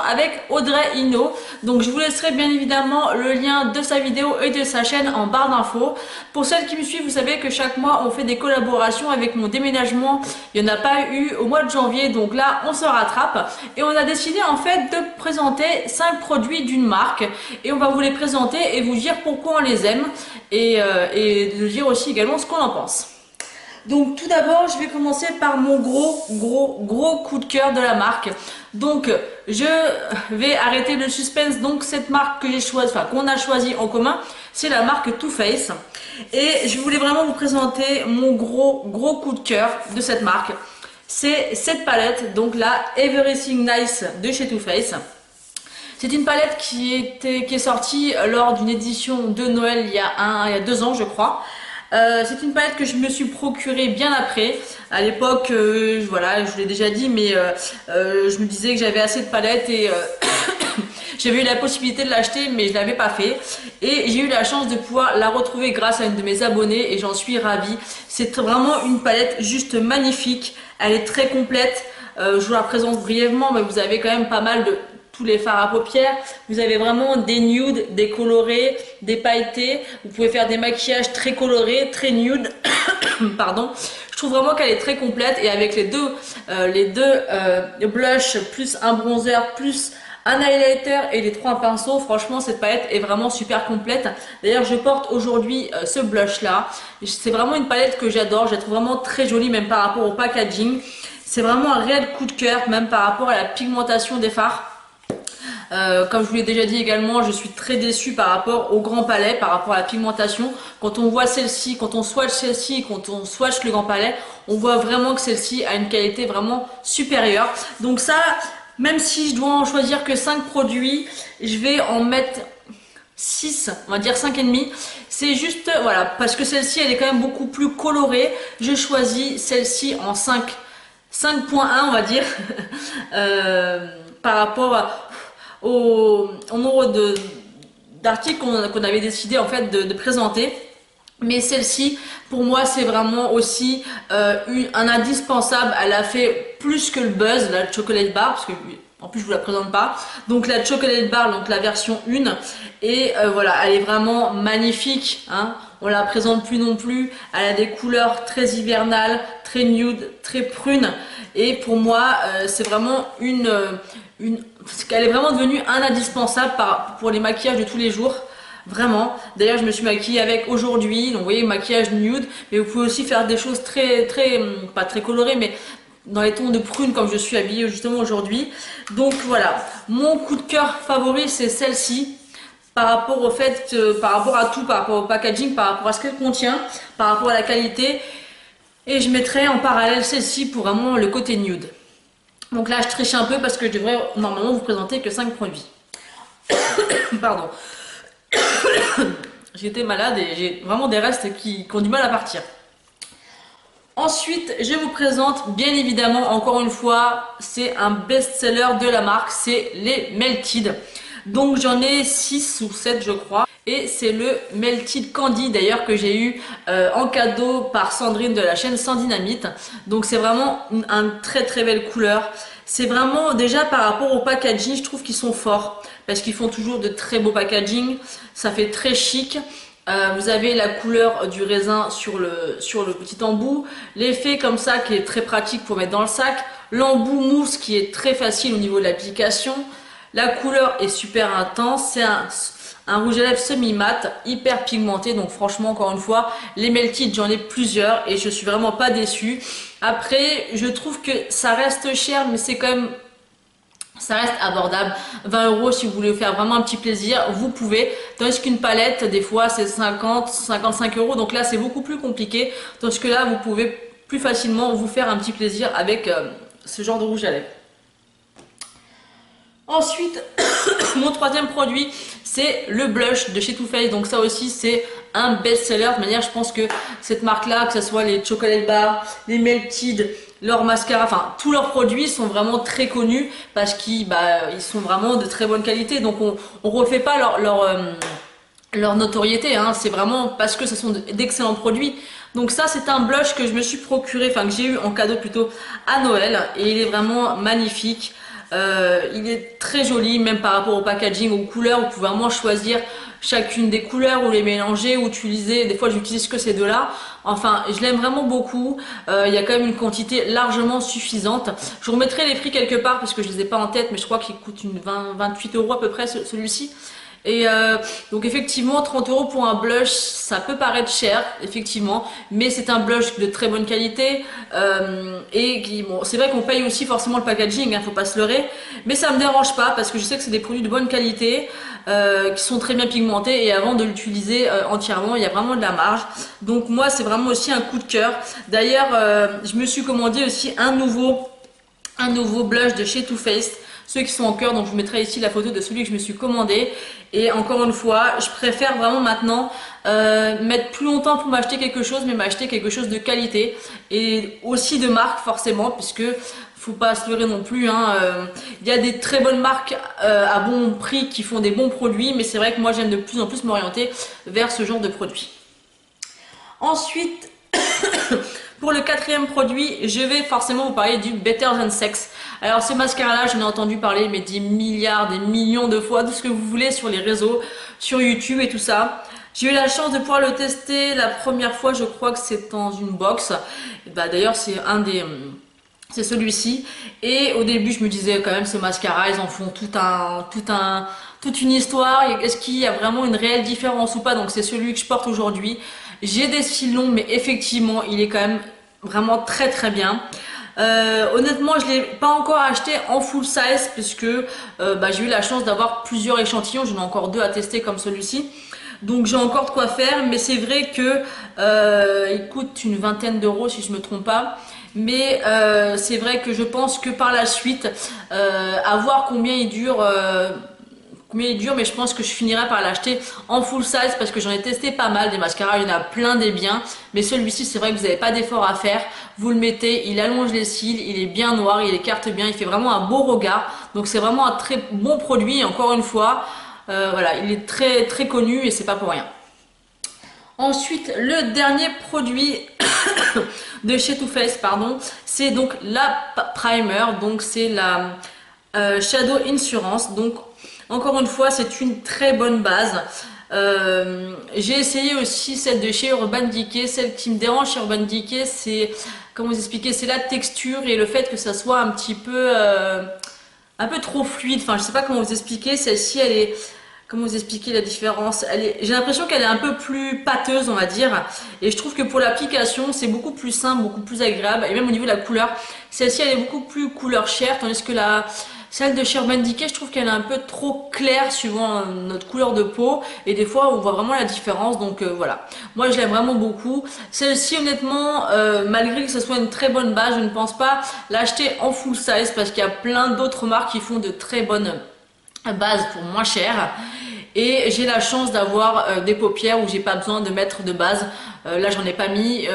avec Audrey Ino. Donc je vous laisserai bien évidemment le lien de sa vidéo et de sa chaîne en barre d'infos. Pour celles qui me suivent, vous savez que chaque mois on fait des collaborations. Avec mon déménagement, il n'y en a pas eu au mois de janvier, donc là on se rattrape. Et on a décidé en fait de présenter 5 produits d'une marque. Et on va vous les présenter et vous dire pourquoi on les aime. Et de dire aussi également ce qu'on en pense. Donc tout d'abord, je vais commencer par mon gros coup de cœur de la marque. Donc je vais arrêter le suspense. Donc cette marque que j'ai choisie, enfin qu'on a choisi en commun, c'est la marque Too Faced. Et je voulais vraiment vous présenter mon gros coup de cœur de cette marque. C'est cette palette, donc la Everything Nice de chez Too Faced. C'est une palette qui est sortie lors d'une édition de Noël il y a 2 ans je crois. C'est une palette que je me suis procurée bien après. À l'époque, voilà, je vous l'ai déjà dit, mais je me disais que j'avais assez de palettes et j'avais eu la possibilité de l'acheter, mais je l'avais pas fait. Et j'ai eu la chance de pouvoir la retrouver grâce à une de mes abonnées et j'en suis ravie. C'est vraiment une palette juste magnifique. Elle est très complète. Je vous la présente brièvement, mais vous avez quand même pas mal de tous les fards à paupières. Vous avez vraiment des nudes, des colorés, des pailletés. Vous pouvez faire des maquillages très colorés, très nude. Pardon. Je trouve vraiment qu'elle est très complète et avec les deux blushs plus un bronzer plus un highlighter et les 3 pinceaux, franchement cette palette est vraiment super complète. D'ailleurs je porte aujourd'hui ce blush là. C'est vraiment une palette que j'adore, je la trouve vraiment très jolie même par rapport au packaging. C'est vraiment un réel coup de cœur même par rapport à la pigmentation des fards. Comme je vous l'ai déjà dit également, je suis très déçue par rapport au grand palais, par rapport à la pigmentation. Quand on voit celle-ci, quand on swatch celle-ci, quand on swatch le grand palais, on voit vraiment que celle-ci a une qualité vraiment supérieure. Donc ça, même si je dois en choisir que 5 produits, je vais en mettre 6, on va dire 5,5. C'est juste, voilà, parce que celle-ci, elle est quand même beaucoup plus colorée. Je choisis celle-ci en 5.1, on va dire, par rapport au nombre d'articles qu'on avait décidé en fait de présenter. Mais celle-ci pour moi c'est vraiment aussi un indispensable. Elle a fait plus que le buzz, la chocolate bar, parce que en plus je vous la présente pas. Donc la chocolate bar, donc la version 1. Et voilà, elle est vraiment magnifique, hein. On la présente plus non plus. Elle a des couleurs très hivernales, très nude, très prunes. Et pour moi c'est vraiment elle est vraiment devenue un indispensable pour les maquillages de tous les jours. Vraiment. D'ailleurs, je me suis maquillée avec aujourd'hui. Donc, vous voyez, maquillage nude. Mais vous pouvez aussi faire des choses pas très colorées, mais dans les tons de prune comme je suis habillée justement aujourd'hui. Donc, voilà. Mon coup de cœur favori, c'est celle-ci. Par rapport au fait, par rapport à tout, par rapport au packaging, par rapport à ce qu'elle contient, par rapport à la qualité. Et je mettrai en parallèle celle-ci pour vraiment le côté nude. Donc là, je triche un peu parce que je devrais normalement vous présenter que 5 produits. Pardon. J'étais malade et j'ai vraiment des restes qui ont du mal à partir. Ensuite, je vous présente bien évidemment, encore une fois, c'est un best-seller de la marque, c'est les Melted. Donc j'en ai 6 ou 7 je crois. Et c'est le Melted Candy d'ailleurs que j'ai eu en cadeau par Sandrine de la chaîne Sans Dynamite. Donc c'est vraiment une très belle couleur. C'est vraiment déjà par rapport au packaging, je trouve qu'ils sont forts. Parce qu'ils font toujours de très beaux packaging. Ça fait très chic. Vous avez la couleur du raisin sur le petit embout. L'effet comme ça qui est très pratique pour mettre dans le sac. L'embout mousse qui est très facile au niveau de l'application. La couleur est super intense. C'est un rouge à lèvres semi-mat, hyper pigmenté. Donc franchement, encore une fois, les Melted, j'en ai plusieurs et je suis vraiment pas déçue. Après, je trouve que ça reste cher, mais c'est quand même... Ça reste abordable. 20 € si vous voulez faire vraiment un petit plaisir, vous pouvez. Tandis qu'une palette, des fois, c'est 50, 55 €. Donc là, c'est beaucoup plus compliqué. Tandis que là, vous pouvez plus facilement vous faire un petit plaisir avec ce genre de rouge à lèvres. Ensuite, mon troisième produit, c'est le blush de chez Too Faced. Donc ça aussi, c'est un best-seller. De manière, je pense que cette marque-là, que ce soit les chocolate bars, les Melted, leurs mascaras, enfin tous leurs produits sont vraiment très connus parce qu'ils sont vraiment de très bonne qualité. Donc on refait pas leur notoriété, hein. C'est vraiment parce que ce sont d'excellents produits. Donc ça, c'est un blush que je me suis procuré, enfin que j'ai eu en cadeau plutôt à Noël, et il est vraiment magnifique. Il est très joli, même par rapport au packaging, aux couleurs. Vous pouvez vraiment choisir chacune des couleurs ou les mélanger ou utiliser. Des fois, j'utilise que ces deux-là. Enfin, je l'aime vraiment beaucoup. Il y a quand même une quantité largement suffisante. Je vous remettrai les prix quelque part parce que je les ai pas en tête, mais je crois qu'il coûte 28 euros à peu près celui-ci. Et donc effectivement 30 euros pour un blush ça peut paraître cher effectivement, mais c'est un blush de très bonne qualité et qui, bon, c'est vrai qu'on paye aussi forcément le packaging, hein, faut pas se leurrer, mais ça me dérange pas parce que je sais que c'est des produits de bonne qualité qui sont très bien pigmentés et avant de l'utiliser entièrement il y a vraiment de la marge, donc moi c'est vraiment aussi un coup de cœur. D'ailleurs je me suis commandé aussi un nouveau blush de chez Too Faced, ceux qui sont en cœur, donc je vous mettrai ici la photo de celui que je me suis commandé. Et encore une fois, je préfère vraiment maintenant mettre plus longtemps pour m'acheter quelque chose, mais m'acheter quelque chose de qualité et aussi de marque forcément, puisque faut pas se leurrer non plus, hein. Il y a des très bonnes marques à bon prix qui font des bons produits, mais c'est vrai que moi j'aime de plus en plus m'orienter vers ce genre de produits. Ensuite, pour le quatrième produit, je vais forcément vous parler du Better Than Sex. Alors ce mascara-là, j'en ai entendu parler mais des milliards, des millions de fois, tout ce que vous voulez sur les réseaux, sur YouTube et tout ça. J'ai eu la chance de pouvoir le tester la première fois, je crois que c'est dans une box. Bah, d'ailleurs c'est c'est celui-ci. Et au début je me disais quand même ce mascara, ils en font toute une histoire. Est-ce qu'il y a vraiment une réelle différence ou pas? Donc c'est celui que je porte aujourd'hui. J'ai des cils longs, mais effectivement, il est quand même vraiment très très bien. Honnêtement, je l'ai pas encore acheté en full size puisque j'ai eu la chance d'avoir plusieurs échantillons. J'en ai encore 2 à tester comme celui-ci. Donc j'ai encore de quoi faire, mais c'est vrai que il coûte une vingtaine d'euros si je me trompe pas. Mais c'est vrai que je pense que par la suite, à voir combien il dure. Mais je pense que je finirai par l'acheter en full size parce que j'en ai testé pas mal des mascaras, il y en a plein des biens, mais celui-ci c'est vrai que vous n'avez pas d'effort à faire, vous le mettez, il allonge les cils, il est bien noir, il écarte bien, il fait vraiment un beau regard, donc c'est vraiment un très bon produit et encore une fois, voilà, il est très très connu et c'est pas pour rien. Ensuite, le dernier produit de chez Too Faced, pardon, c'est donc la primer, donc c'est la Shadow Insurance, donc encore une fois, c'est une très bonne base. J'ai essayé aussi celle de chez Urban Decay. Celle qui me dérange chez Urban Decay, c'est, comment vous expliquer, c'est la texture et le fait que ça soit un petit peu, un peu trop fluide. Enfin, je sais pas comment vous expliquer. Celle-ci, elle est, comment vous expliquer la différence? J'ai l'impression qu'elle est un peu plus pâteuse, on va dire. Et je trouve que pour l'application, c'est beaucoup plus simple, beaucoup plus agréable. Et même au niveau de la couleur, celle-ci, elle est beaucoup plus couleur chair, tandis que celle de chez Urban Decay, je trouve qu'elle est un peu trop claire suivant notre couleur de peau et des fois on voit vraiment la différence, donc voilà. Moi je l'aime vraiment beaucoup. Celle-ci honnêtement, malgré que ce soit une très bonne base, je ne pense pas l'acheter en full size parce qu'il y a plein d'autres marques qui font de très bonnes bases pour moins cher. Et j'ai la chance d'avoir des paupières où j'ai pas besoin de mettre de base. Là j'en ai pas mis.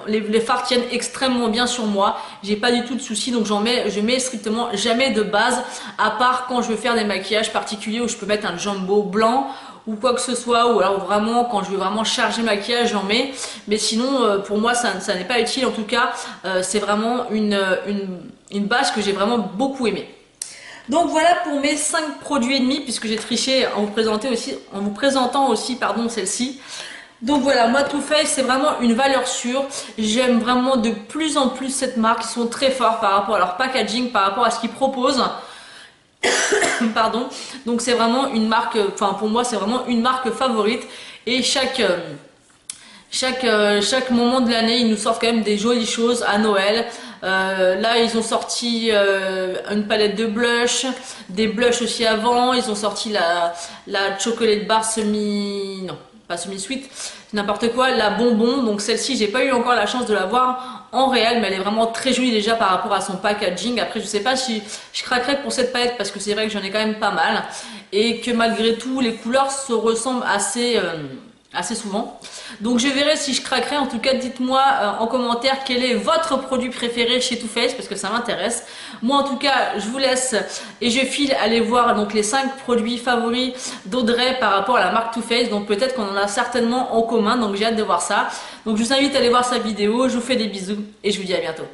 Les fards tiennent extrêmement bien sur moi. J'ai pas du tout de soucis, donc je mets strictement jamais de base, à part quand je veux faire des maquillages particuliers où je peux mettre un jumbo blanc ou quoi que ce soit, ou alors vraiment quand je veux vraiment charger maquillage j'en mets, mais sinon pour moi ça n'est pas utile. En tout cas c'est vraiment une base que j'ai vraiment beaucoup aimée. Donc voilà pour mes 5 produits et demi, puisque j'ai triché en vous présentant aussi pardon, celle-ci. Donc voilà, moi Too Faced c'est vraiment une valeur sûre. J'aime vraiment de plus en plus cette marque. Ils sont très forts par rapport à leur packaging, par rapport à ce qu'ils proposent. Pardon. Donc c'est vraiment une marque, enfin pour moi c'est vraiment une marque favorite. Et chaque moment de l'année, ils nous sortent quand même des jolies choses à Noël. Là, ils ont sorti une palette de blush, des blushs aussi avant. Ils ont sorti la chocolate bar non, pas semi-sweet, n'importe quoi, la bonbon. Donc celle-ci, j'ai pas eu encore la chance de la voir en réel, mais elle est vraiment très jolie déjà par rapport à son packaging. Après, je sais pas si je craquerai pour cette palette parce que c'est vrai que j'en ai quand même pas mal et que malgré tout, les couleurs se ressemblent assez souvent. Donc je verrai si je craquerai. En tout cas dites-moi en commentaire quel est votre produit préféré chez Too Faced parce que ça m'intéresse. Moi en tout cas je vous laisse et je file aller voir donc les 5 produits favoris d'Audrey par rapport à la marque Too Faced. Donc peut-être qu'on en a certainement en commun, donc j'ai hâte de voir ça. Donc je vous invite à aller voir sa vidéo. Je vous fais des bisous et je vous dis à bientôt.